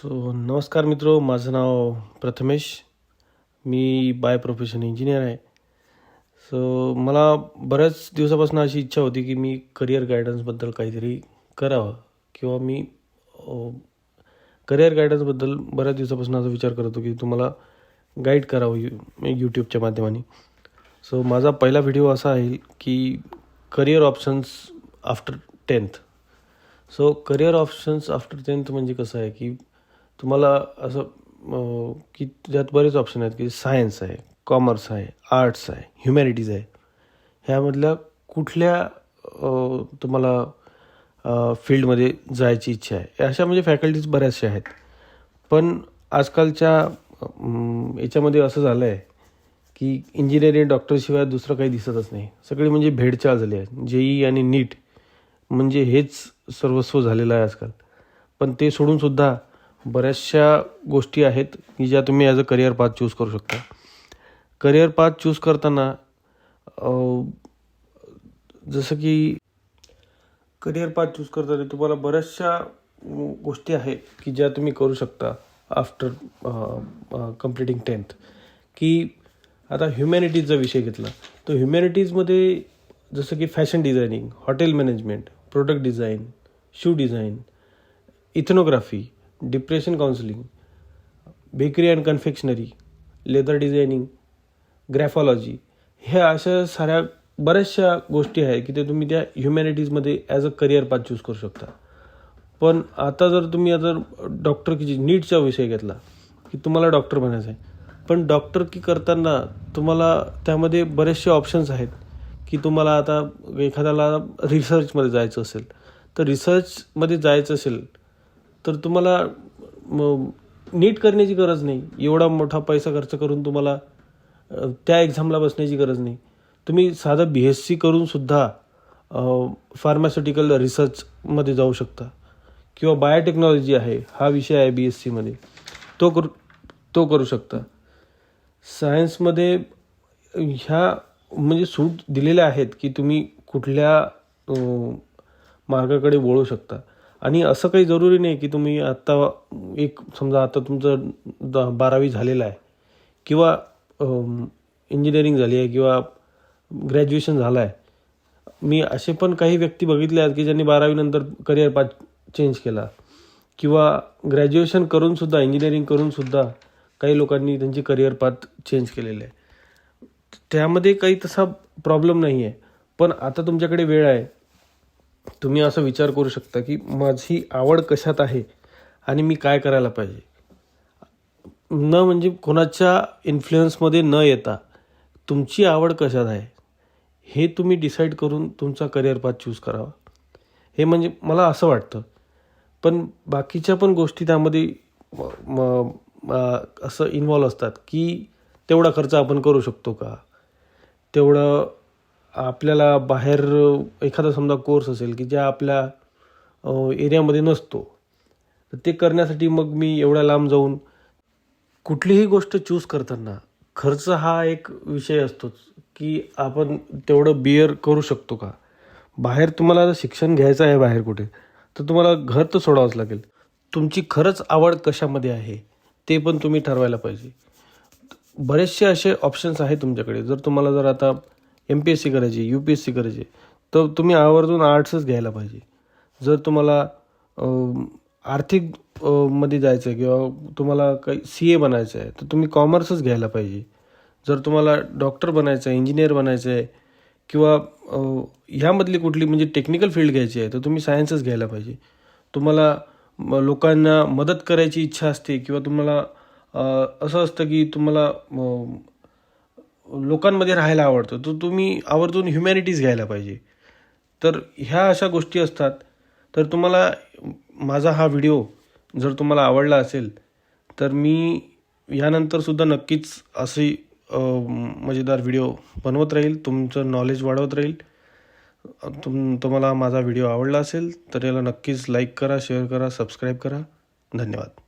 नमस्कार मित्रो, माझं नाव प्रथमेश. मी बाय प्रोफेशन इंजिनियर आहे. मला बऱ्याच दिवसापासून अशी इच्छा होती की मी करिअर गायडन्सबद्दल काहीतरी करावं किंवा मी करिअर गायडन्सबद्दल बऱ्याच दिवसापासून असा विचार करत होतो की तुम्हाला गाईड करावं यूट्यूबच्या माध्यमाने. माझा पहिला व्हिडिओ असा आहे की career options after 10th. Career options after 10th म्हणजे कसं आहे की तुम्हाला असं की त्यात बरेच ऑप्शन आहेत की सायन्स आहे, कॉमर्स आहे, आर्ट्स आहे, ह्युमॅनिटीज आहे. ह्यामधल्या कुठल्या तुम्हाला फील्डमध्ये जायची इच्छा आहे, अशा म्हणजे फॅकल्टीज बऱ्याचशा आहेत. पण आजकालच्या याच्यामध्ये असं झालं आहे की इंजिनिअरिंग डॉक्टरशिवाय दुसरं काही दिसतच नाही. सगळे म्हणजे भेडचाळ झाली आहे. JEE आणि नीट म्हणजे हेच सर्वस्व झालेलं आहे आजकाल. पण ते सोडूनसुद्धा बऱ्याचशा गोष्टी आहेत की ज्या तुम्ही as a career path choose करू शकता. करिअर पाथ चूज करताना जसं की करिअर पाथ चूज करताना तुम्हाला बऱ्याचशा गोष्टी आहेत की ज्या तुम्ही करू शकता आफ्टर कम्प्लिटिंग 10th. की आता ह्युमॅनिटीजचा विषय घेतला तर ह्युमॅनिटीजमध्ये जसं की fashion designing, hotel management, product design, shoe design, ethnography, depression counselling, bakery and confectionery, leather designing, graphology, हे अशा साऱ्या बऱ्याचशा गोष्टी आहेत की ते तुम्ही त्या ह्युमॅनिटीजमध्ये as a career path choose करू शकता. पण आता जर तुम्ही डॉक्टर की नीटचा विषय घेतला की तुम्हाला डॉक्टर बनायचं आहे, पण डॉक्टर की करताना तुम्हाला त्यामध्ये बरेचसे ऑप्शन्स आहेत की तुम्हाला आता एखाद्याला रिसर्चमध्ये जायचं असेल तर रिसर्चमध्ये जायचं असेल तर तुम्हाला नीट करण्याची गरज नाही. एवढा मोठा पैसा खर्च करून तुम्हाला त्या एक्झामला बसण्याची गरज नाही. तुम्ही साधं BSc करूनसुद्धा फार्मास्युटिकल रिसर्चमध्ये जाऊ शकता किंवा बायोटेक्नॉलॉजी आहे, हा विषय आहे BScमध्ये, तो करू शकता. सायन्समध्ये ह्या म्हणजे सूट दिलेल्या आहेत की तुम्ही कुठल्या मार्गाकडे वळू शकता. आणि असं काही जरुरी नाही की तुम्ही आत्ता समजा आता तुमचं 12वी झालेलं आहे किंवा इंजिनिअरिंग झाली आहे किंवा ग्रॅज्युएशन झालं आहे. मी असे पण काही व्यक्ती बघितले आहेत की ज्यांनी 12वी नंतर करिअर पाथ चेंज केला किंवा ग्रॅज्युएशन करूनसुद्धा, इंजिनिअरिंग करूनसुद्धा काही लोकांनी त्यांची करिअर पाथ चेंज केलेले आहे. त्यामध्ये काही तसा प्रॉब्लेम नाही आहे. पण आता तुमच्याकडे वेळ आहे. तुम्ही असा विचार करू शकता की माझी आवड कशात आहे आणि मी काय करायला पाहिजे. म्हणजे कोणाच्या इन्फ्लुएन्समध्ये न येता तुमची आवड कशात आहे हे तुम्ही डिसाईड करून तुमचा करिअर पाथ चूज करावा, हे म्हणजे मला असं वाटतं. पण बाकीच्या पण गोष्टी त्यामध्ये असं इन्व्हॉल्व असतात की तेवढा खर्च आपण करू शकतो का, तेवढं आपल्याला बाहेर एखादा समजा कोर्स असेल की ज्या आपल्या एरियामध्ये नसतो, तर ते करण्यासाठी मग मी एवढ्या लांब जाऊन कुठलीही गोष्ट चूज करताना खर्च हा एक विषय असतोच की आपण तेवढं बिअर करू शकतो का. बाहेर तुम्हाला जर शिक्षण घ्यायचं आहे बाहेर कुठे, तर तुम्हाला घर तर सोडावंच लागेल. तुमची खरंच आवड कशामध्ये आहे ते पण तुम्ही ठरवायला पाहिजे. बरेचसे असे ऑप्शन्स आहेत तुमच्याकडे. जर तुम्हाला आता MPSC करायची, UPSC करायची, तर तुम्ही आवर्जून आर्ट्सच घ्यायला पाहिजे. जर तुम्हाला आर्थिक मध्ये जायचं आहे किंवा तुम्हाला काही CA बनायचं आहे तर तुम्ही कॉमर्सच घ्यायला पाहिजे. जर तुम्हाला डॉक्टर बनायचं आहे, इंजिनियर बनायचं आहे किंवा ह्यामधली कुठली म्हणजे टेक्निकल फील्ड घ्यायची आहे तर तुम्ही सायन्सच घ्यायला पाहिजे. तुम्हाला लोकांना मदत करायची इच्छा असते किंवा तुम्हाला असं असतं की तुम्हाला लोकांमध्ये राहायला आवडतं, तर तुम्ही आवर्जून ह्युमॅनिटीज घ्यायला पाहिजे. तर ह्या अशा गोष्टी असतात. तर तुम्हाला माझा हा व्हिडिओ जर तुम्हाला आवडला असेल तर मी यानंतरसुद्धा नक्कीच असे मजेदार व्हिडिओ बनवत राहील, तुमचं नॉलेज वाढवत राहील. तुम्हाला माझा व्हिडिओ आवडला असेल तर याला नक्कीच लाईक करा, शेअर करा, सबस्क्राईब करा. धन्यवाद.